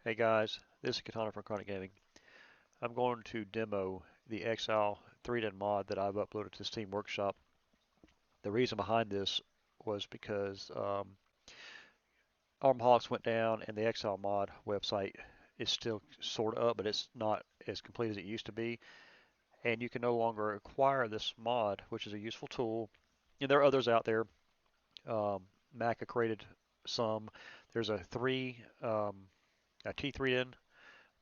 Hey guys, this is Katana from Chronic Gaming. I'm going to demo the Exile 3-din mod that I've uploaded to Steam Workshop. The reason behind this was because Armhawks went down and the Exile mod website is still sort of up, but it's not as complete as it used to be. And you can no longer acquire this mod, which is a useful tool. And there are others out there. Mac created some. There's a T3-din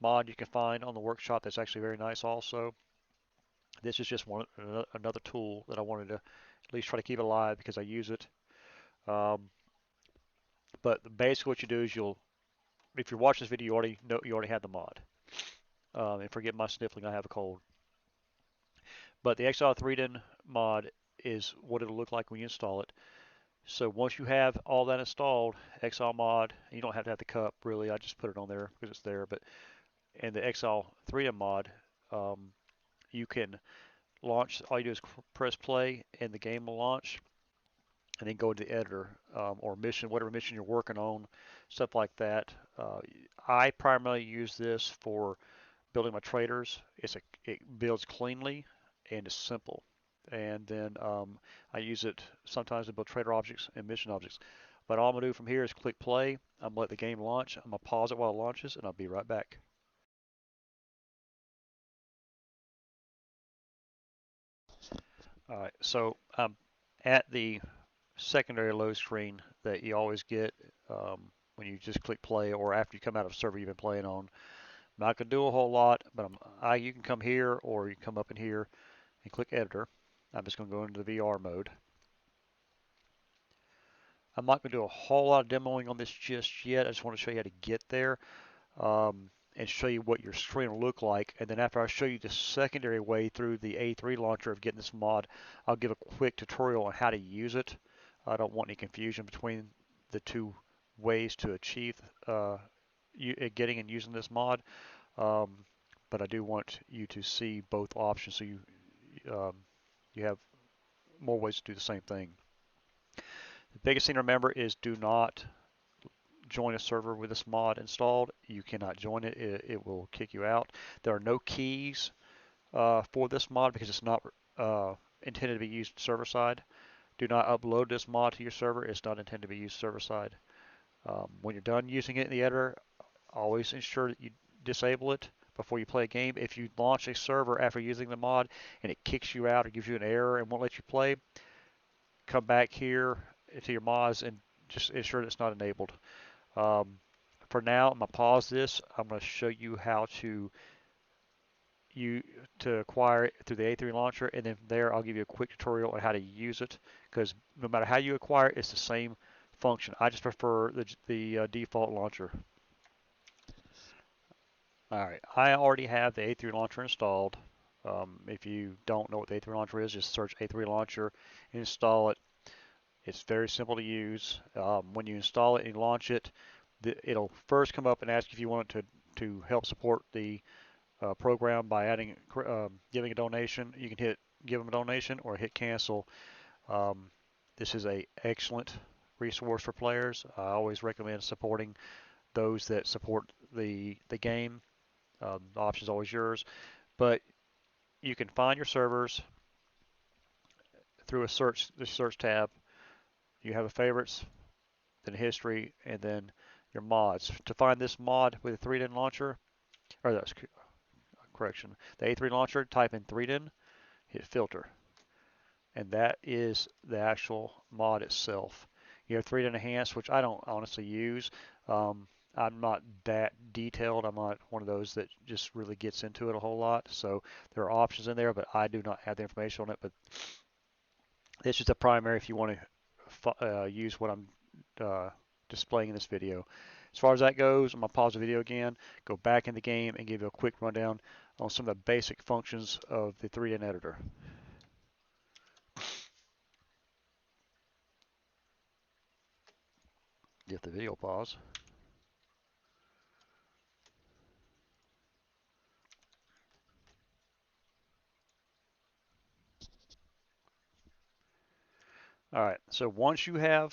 mod you can find on the workshop that's actually very nice also. This is just another tool that I wanted to at least try to keep alive because I use it. Um, but basically, what you do is if you're watching this video, you already have the mod. And forget my sniffling, I have a cold. But the Exile 3-din mod is what it'll look like when you install it. So once you have all that installed, Exile mod, you don't have to have the cup really. I just put it on there because it's there. But and the Exile 3-din mod, um, you can launch. All you do is press play, and the game will launch. And then go to the editor or mission, whatever mission you're working on, stuff like that. I primarily use this for building my traders. It builds cleanly and it's simple. And then I use it sometimes to build trader objects and mission objects. But all I'm gonna do from here is click play. I'm gonna let the game launch. I'm gonna pause it while it launches, and I'll be right back. All right, so I'm at the secondary load screen that you always get when you just click play or after you come out of a server you've been playing on. I'm not going to do a whole lot, but you can come here or you can come up in here and click editor. I'm just going to go into the VR mode. I'm not going to do a whole lot of demoing on this just yet. I just want to show you how to get there and show you what your screen will look like. And then after I show you the secondary way through the A3 launcher of getting this mod, I'll give a quick tutorial on how to use it. I don't want any confusion between the two ways to achieve getting and using this mod. Um, but I do want you to see both options so um, you have more ways to do the same thing. The biggest thing to remember is do not join a server with this mod installed. You cannot join it. It will kick you out. There are no keys for this mod because it's not intended to be used server side. Do not upload this mod to your server. It's not intended to be used server side. When you're done using it in the editor, always ensure that you disable it before you play a game. If you launch a server after using the mod and it kicks you out or gives you an error and won't let you play, come back here to your mods and just ensure that it's not enabled. Um, for now, I'm going to pause this. I'm going to show you how you to acquire it through the A3 launcher, and then from there I'll give you a quick tutorial on how to use it, because no matter how you acquire it, it's the same function. I just prefer the default launcher. Alright, I already have the A3 launcher installed. If you don't know what the A3 launcher is, just search A3 launcher, install it. It's very simple to use. When you install it and launch it, it'll first come up and ask if you want it to help support the program by giving a donation. You can hit give them a donation or hit cancel. Um, this is a excellent resource for players. I always recommend supporting those that support the game. The option is always yours, but you can find your servers through the search tab. You have a favorites, then history, and then your mods. To find this mod with a 3-din launcher, or that's correction, the A3 launcher, type in 3-din, hit filter, and that is the actual mod itself. You have 3-din enhanced, which I don't honestly use. I'm not that detailed. I'm not one of those that just really gets into it a whole lot. So there are options in there, but I do not have the information on it. But this is the primary if you want to use what I'm displaying in this video. As far as that goes, I'm going to pause the video again, go back in the game, and give you a quick rundown on some of the basic functions of the 3-din editor. Get the video pause. All right, so once you have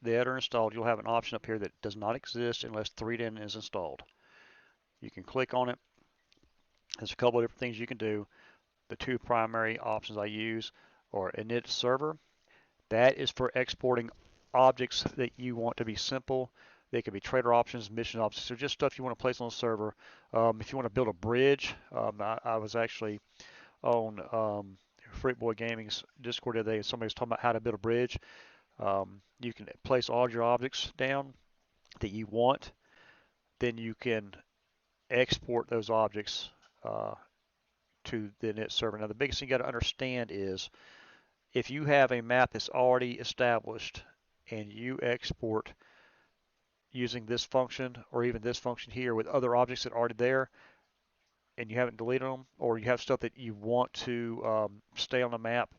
the editor installed, you'll have an option up here that does not exist unless 3den is installed. You can click on it. There's a couple of different things you can do. The two primary options I use are init server. That is for exporting objects that you want to be simple. They could be trader options, mission options, so just stuff you want to place on the server. If you want to build a bridge, I was actually on Freak Boy Gaming's Discord the other day, and somebody was talking about how to build a bridge. You can place all your objects down that you want. Then you can export those objects to the init server. Now, the biggest thing you got to understand is if you have a map that's already established and you export using this function or even this function here with other objects that are already there and you haven't deleted them, or you have stuff that you want to stay on the map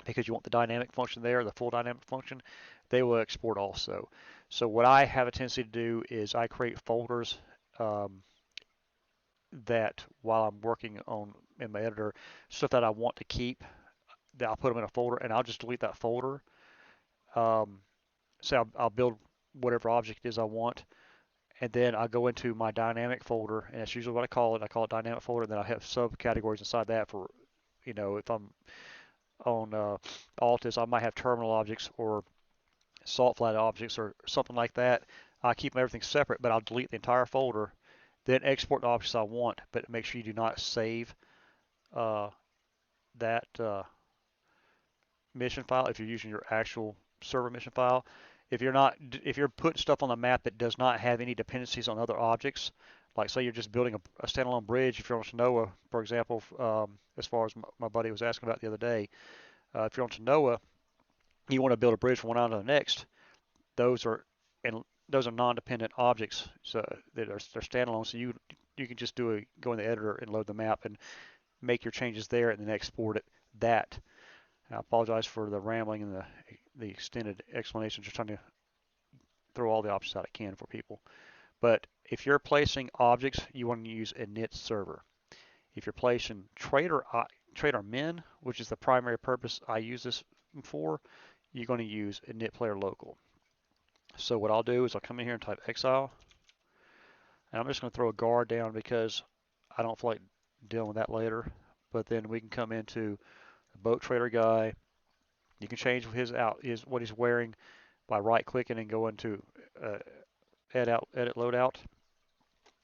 because you want the dynamic function there, the full dynamic function, they will export also. So what I have a tendency to do is I create folders that while I'm working on in my editor, stuff that I want to keep, that I'll put them in a folder and I'll just delete that folder. So I'll build whatever object it is I want, and then I go into my dynamic folder, and that's usually what I call it. I call it dynamic folder, and then I have subcategories inside that for, if I'm on Altus, I might have terminal objects or salt flat objects or something like that. I keep everything separate, but I'll delete the entire folder, then export the objects I want, but make sure you do not save that mission file if you're using your actual server mission file. If you're putting stuff on the map that does not have any dependencies on other objects, like say you're just building a standalone bridge, if you're on Genoa, for example, as far as my buddy was asking about the other day, if you're on Genoa, you want to build a bridge from one island to the next. Those are non-dependent objects, so they're standalone. So you can just go in the editor and load the map and make your changes there, and then export it. I apologize for the rambling and the extended explanation. Just trying to throw all the options out I can for people. But if you're placing objects, you want to use init server. If you're placing trader min, which is the primary purpose I use this for, you're going to use init player local. So what I'll do is I'll come in here and type Exile, and I'm just going to throw a guard down because I don't feel like dealing with that later. But then we can come into the boat trader guy. You can change what he's wearing by right-clicking and going to edit loadout,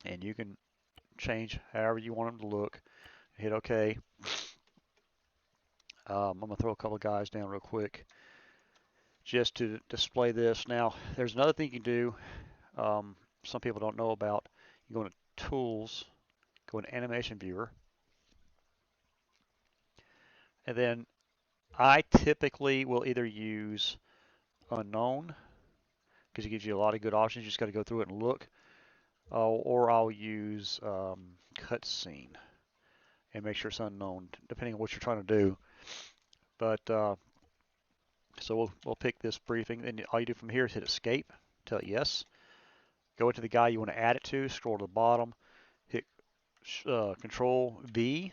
and you can change however you want them to look. Hit OK. I'm going to throw a couple of guys down real quick just to display this. Now, there's another thing you can do some people don't know about. You go into Tools, go into Animation Viewer, and then I typically will either use Unknown, because it gives you a lot of good options. You just got to go through it and look. Or I'll use Cutscene and make sure it's unknown, depending on what you're trying to do. But so we'll pick this briefing, and all you do from here is hit Escape, tell it yes. Go into the guy you want to add it to, scroll to the bottom, hit Control V,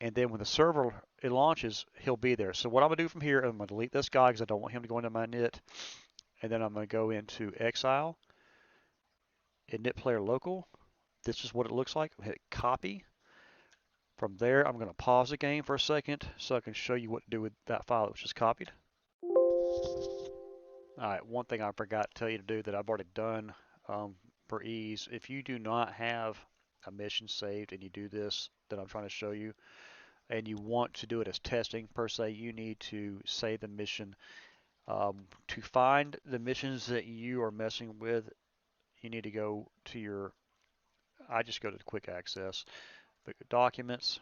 and then when the server it launches, he'll be there. So what I'm going to do from here, I'm going to delete this guy because I don't want him to go into my init, and then I'm going to go into Exile, init player local. This is what it looks like. Hit Copy. From there, I'm going to pause the game for a second so I can show you what to do with that file that was just copied. Alright, one thing I forgot to tell you to do that I've already done for ease. If you do not have a mission saved and you do this that I'm trying to show you, and you want to do it as testing per se, you need to save the mission. To find the missions that you are messing with, you need to go to I just go to the quick access, but documents,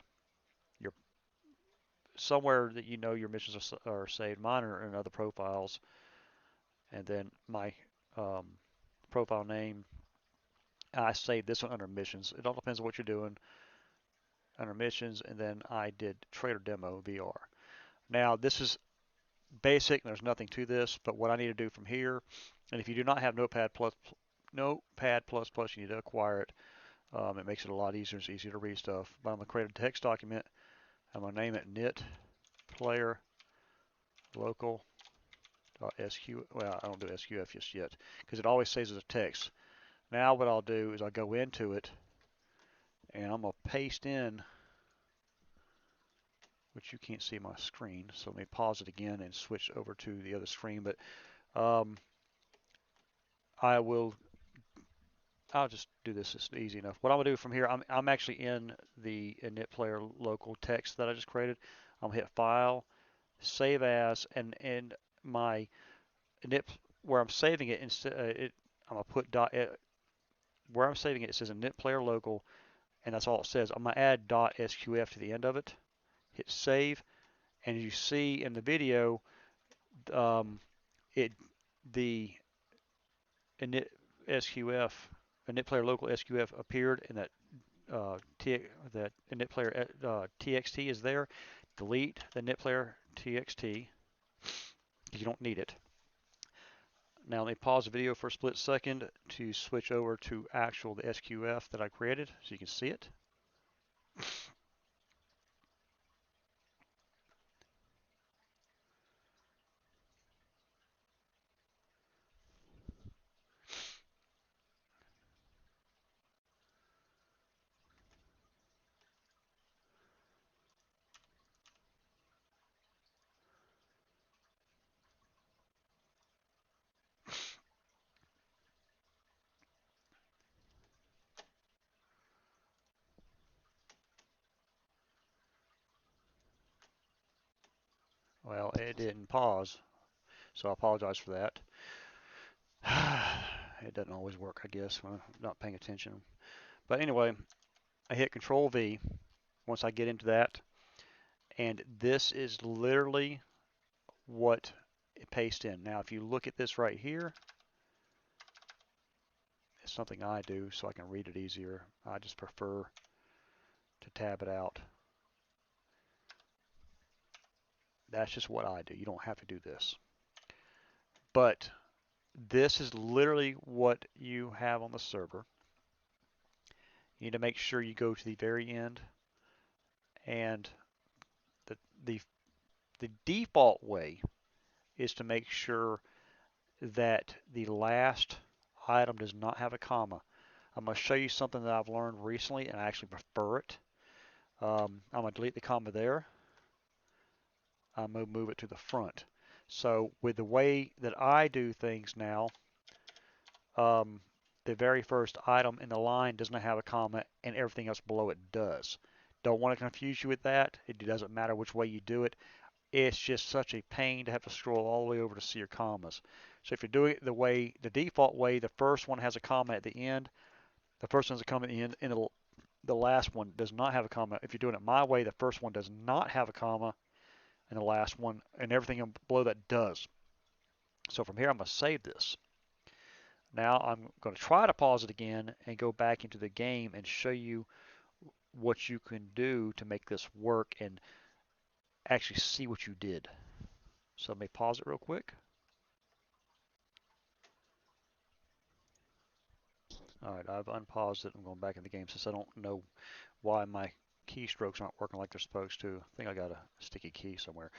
somewhere that you know your missions are saved. Mine are in other profiles, and then my profile name, I saved this one under missions. It all depends on what you're doing. Under missions, and then I did Trader Demo VR. Now this is basic, there's nothing to this, but what I need to do from here, and if you do not have Notepad++, you need to acquire it. It makes it a lot easier. It's easier to read stuff. But I'm going to create a text document. I'm going to name it init player local .sq. Well, I don't do sqf just yet because it always saves as a text. Now what I'll do is I'll go into it and I'm gonna paste in, which you can't see my screen. So let me pause it again and switch over to the other screen. But um, I'll just do this. It's easy enough. What I'm gonna do from here, I'm actually in the init player local text that I just created. I'm gonna hit File, Save As, and my init where I'm saving it instead I'm gonna put where I'm saving it. It says init player local, and that's all it says. I'm gonna add .sqf to the end of it. Hit Save, and as you see in the video, um, it the init sqf init player local sqf appeared, and that that init player txt is there. Delete the init player txt because you don't need it. Now let me pause the video for a split second to switch over to the SQF that I created so you can see it. Well, it didn't pause, so I apologize for that. It doesn't always work, I guess, when I'm not paying attention. But anyway, I hit Control V once I get into that, and this is literally what it pastes in. Now, if you look at this right here, it's something I do so I can read it easier. I just prefer to tab it out. That's just what I do. You don't have to do this. But this is literally what you have on the server. You need to make sure you go to the very end, and the, the, the default way is to make sure that the last item does not have a comma. I'm going to show you something that I've learned recently, and I actually prefer it. I'm going to delete the comma there. I'm going to move it to the front. So with the way that I do things now, the very first item in the line does not have a comma, and everything else below it does. Don't want to confuse you with that. It doesn't matter which way you do it. It's just such a pain to have to scroll all the way over to see your commas. So if you're doing it the default way, the first one has a comma at the end, the first one has a comma at the end, and the last one does not have a comma. If you're doing it my way, the first one does not have a comma, and the last one, and everything below that does. So from here, I'm going to save this. Now I'm going to try to pause it again and go back into the game and show you what you can do to make this work and actually see what you did. So let me pause it real quick. Alright, I've unpaused it. I'm going back in the game since I don't know why my keystrokes aren't working like they're supposed to. I think I got a sticky key somewhere.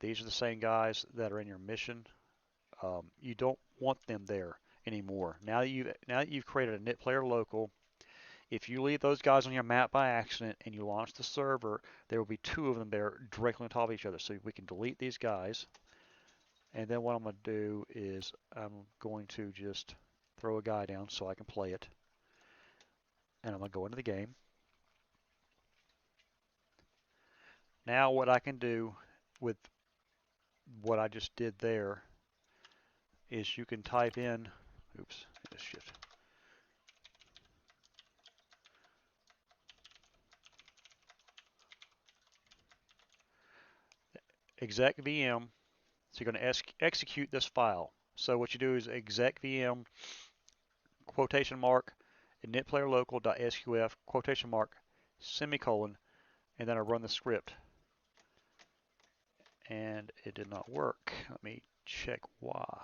These are the same guys that are in your mission. You don't want them there anymore. Now that you've created a init player local, if you leave those guys on your map by accident and you launch the server, there will be two of them there directly on top of each other. So we can delete these guys. And then what I'm going to do is I'm going to just throw a guy down so I can play it. And I'm going to go into the game. Now what I can do with what I just did there is you can type in, oops, shift. Exec VM. So you're going to execute this file. So what you do is exec VM quotation mark init player local.sqf quotation mark semicolon, and then I run the script. And it did not work. Let me check why.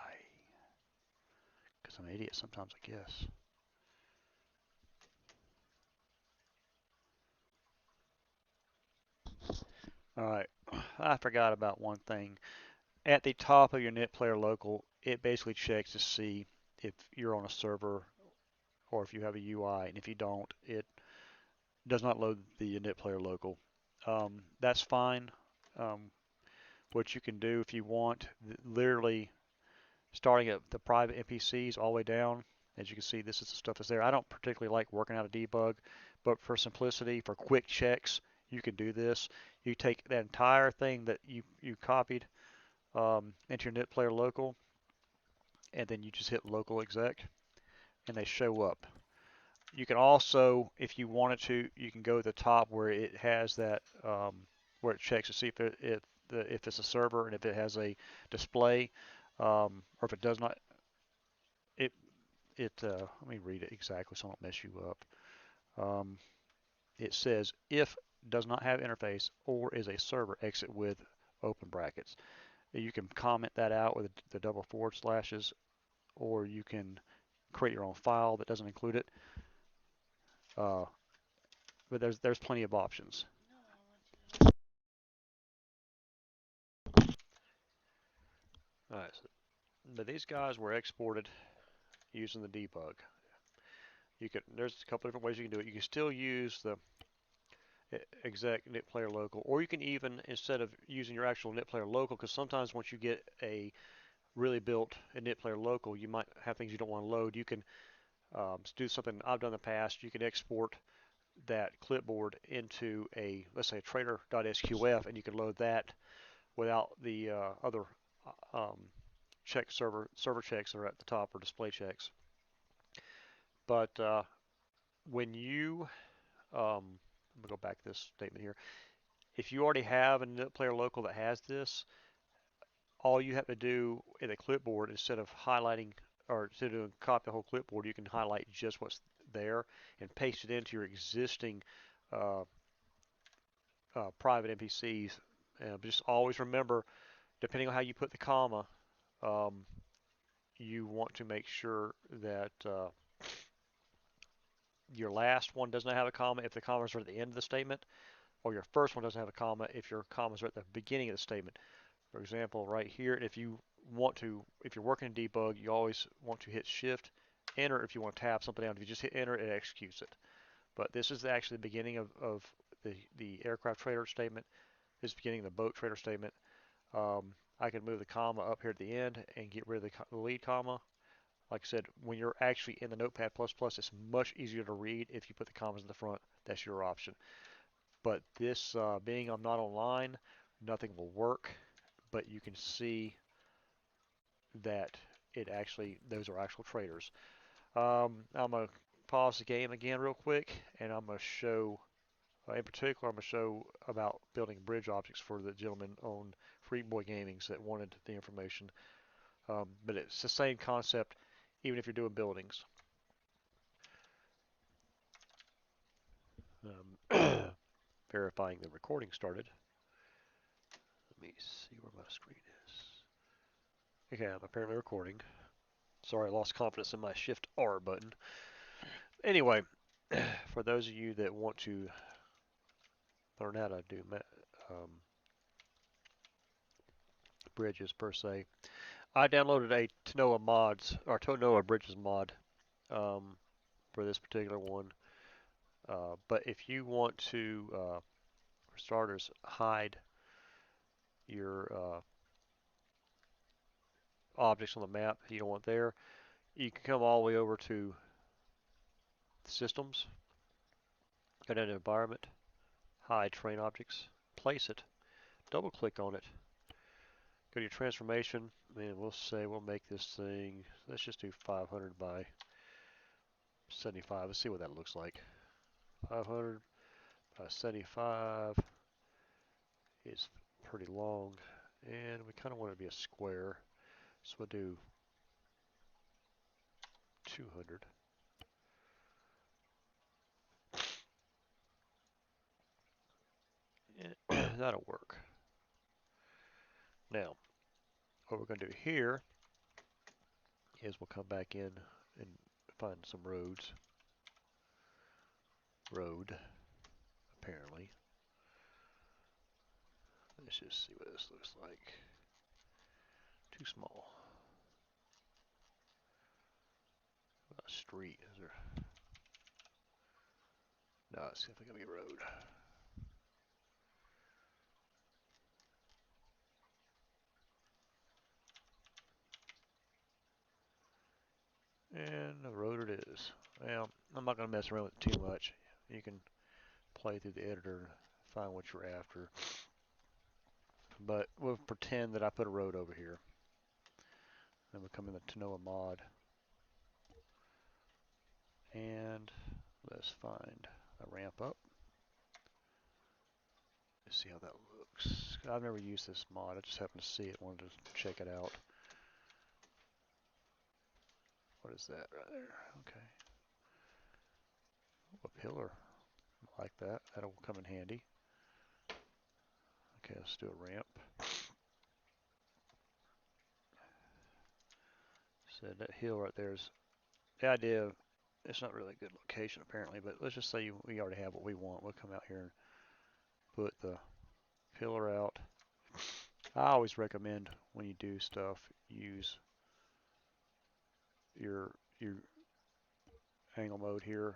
Because I'm an idiot sometimes, I guess. Alright, I forgot about one thing. at the top of your net player local, it basically checks to see if you're on a server or if you have a UI, and if you don't, it does not load the net player local. That's fine. Um, what you can do if you want, literally starting at the private NPCs all the way down. As you can see, this is the stuff that's there. I don't particularly like working out a debug, but for simplicity, for quick checks, you can do this. You take that entire thing that you copied into your net player local, and then you just hit local exec, and they show up. You can also, if you wanted to, you can go to the top where it has that, where it checks to see if it's a server and if it has a display, or if it does not. It let me read it exactly so I don't mess you up. Um, it says if does not have interface or is a server, exit with open brackets. You can comment that out with the double forward slashes, or you can create your own file that doesn't include it. Uh, but there's plenty of options. All right, so, but these guys were exported using the debug. There's a couple different ways you can do it. You can still use the exec net player local, or you can even, instead of using your actual net player local, because sometimes once you get a really built net player local, you might have things you don't want to load. You can do something I've done in the past. You can export that clipboard into let's say a trader.sqf, and you can load that without the other um, server checks that are at the top, or display checks. But when you I'm gonna go back to this statement here. If you already have a net player local that has this, all you have to do in a clipboard, instead of highlighting or instead of doing copy the whole clipboard, you can highlight just what's there and paste it into your existing uh, private NPCs. Just always remember, depending on how you put the comma, um, you want to make sure that your last one does not have a comma if the commas are at the end of the statement, or your first one doesn't have a comma if your commas are at the beginning of the statement. For example, right here, if you're working in debug, you always want to hit shift, enter if you want to tab something down. If you just hit enter, it executes it. But this is actually the beginning of the aircraft trader statement. This is the beginning of the boat trader statement. I can move the comma up here at the end and get rid of the lead comma. Like I said, when you're actually in the Notepad++, it's much easier to read if you put the commas in the front. That's your option. But this, being I'm not online, nothing will work. But you can see that those are actual traders. I'm going to pause the game again real quick, and I'm going to show, in particular, I'm going to show about building bridge objects for the gentleman on Freak Boy Gamings that wanted the information. But it's the same concept, even if you're doing buildings. Verifying the recording started. Let me see where my screen is. Okay, I'm apparently recording. Sorry, I lost confidence in my Shift R button. Anyway, for those of you that want to learn how to do bridges per se, I downloaded a Tanoa Bridges mod for this particular one. But if you want to, for starters, hide your objects on the map you don't want there, you can come all the way over to Systems, go down to Environment, Hide Terrain Objects, place it, double click on it, go to your transformation, and we'll make this thing, let's just do 500 by 75. Let's see what that looks like. 500 by 75 is pretty long, and we kind of want it to be a square, so we'll do 200. That'll work. Now, what we're going to do here is we'll come back in and find some roads. Road, apparently. Let's just see what this looks like. Too small. A street, is there? No, it's definitely gonna be a road. And the road it is. Well, I'm not gonna mess around with it too much. You can play through the editor and find what you're after. But we'll pretend that I put a road over here. Then we come in the Tanoa mod. And let's find a ramp up. Let's see how that looks. I've never used this mod. I just happened to see it. Wanted to check it out. What is that right there? Okay. A pillar. Like that. That'll come in handy. Okay, let's do a ramp. So that hill right there is the idea of, it's not really a good location apparently, but let's just say we already have what we want. We'll come out here and put the pillar out. I always recommend when you do stuff, use your angle mode here.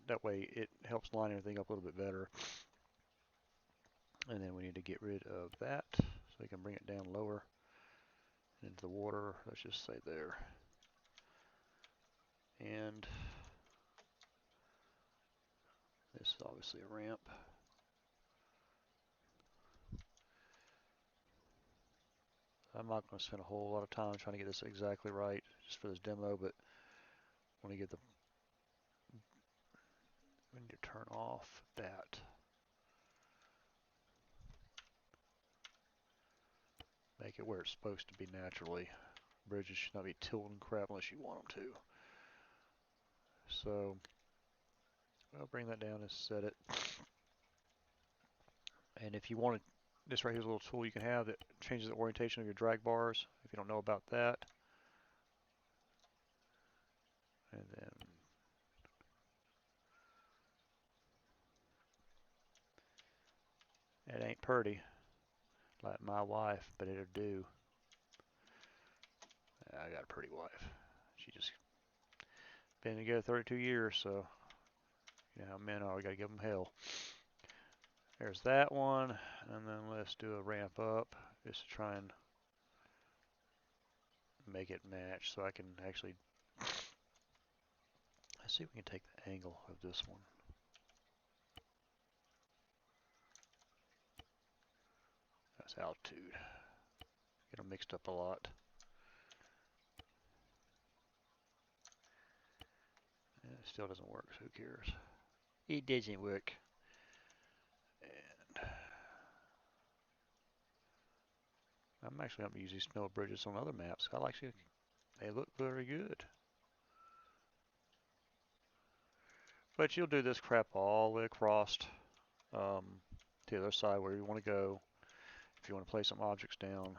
That way it helps line everything up a little bit better. And then we need to get rid of that so we can bring it down lower into the water. Let's just say there. And this is obviously a ramp. I'm not going to spend a whole lot of time trying to get this exactly right just for this demo, but when we need to turn off that. Make it where it's supposed to be naturally. Bridges should not be tilting crap unless you want them to. So I'll bring that down and set it. And if you wanted, this right here is a little tool you can have that changes the orientation of your drag bars if you don't know about that. And then it ain't pretty like my wife, but it'll do. I got a pretty wife. She just been together 32 years, so you know how men are. We gotta give them hell. There's that one, and then let's do a ramp up just to try and make it match so I can actually, let's see if we can take the angle of this one. That's altitude. Get them mixed up a lot. And it still doesn't work, so who cares? It doesn't work. And I'm actually going to use these snow bridges on other maps. I like see they look very good. But you'll do this crap all the way across to the other side where you want to go. If you want to place some objects down,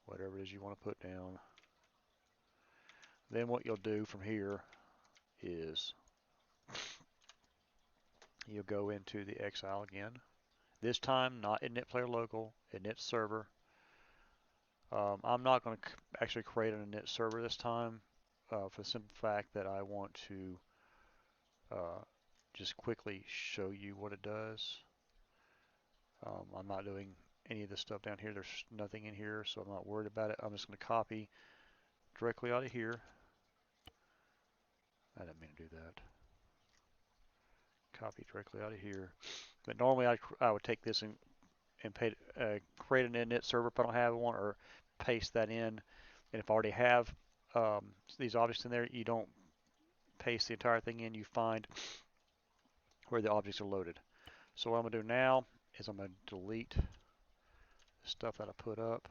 whatever it is you want to put down. Then what you'll do from here is you'll go into the Exile again. This time, not init player local, init server. I'm not going to actually create an init server this time for the simple fact that I want to just quickly show you what it does. I'm not doing any of this stuff down here. There's nothing in here, so I'm not worried about it. I'm just going to copy directly out of here. I didn't mean to do that. Copy directly out of here. But normally I would take this and create an init server if I don't have one, or paste that in. And if I already have these objects in there, you don't paste the entire thing in. You find where the objects are loaded. So what I'm going to do now is I'm going to delete the stuff that I put up.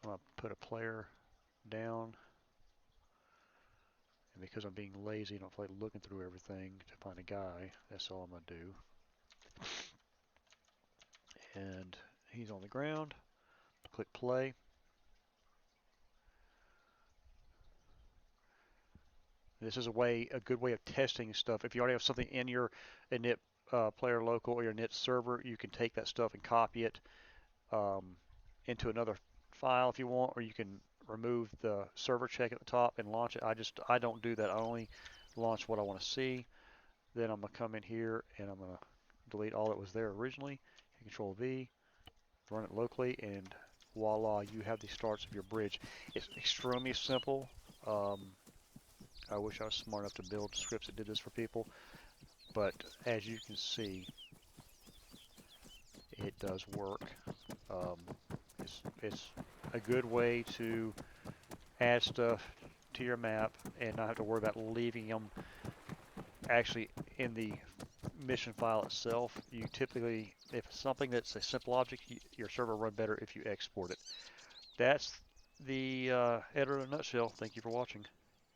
I'm going to put a player down. And because I'm being lazy, I don't feel like looking through everything to find a guy. That's all I'm going to do. And he's on the ground. Click play. This is a good way of testing stuff. If you already have something in your init player local or your NIT server, you can take that stuff and copy it um, into another file if you want, or you can remove the server check at the top and launch it. I don't do that. I only launch what I want to see. Then I'm gonna come in here and I'm gonna delete all that was there originally. Control V, run it locally, and voila, you have the starts of your bridge. It's extremely simple. Um, I wish I was smart enough to build scripts that did this for people, but as you can see, it does work. Um, it's a good way to add stuff to your map and not have to worry about leaving them actually in the mission file itself. You typically, if it's something that's a simple object, your server will run better if you export it. That's the editor in a nutshell. Thank you for watching.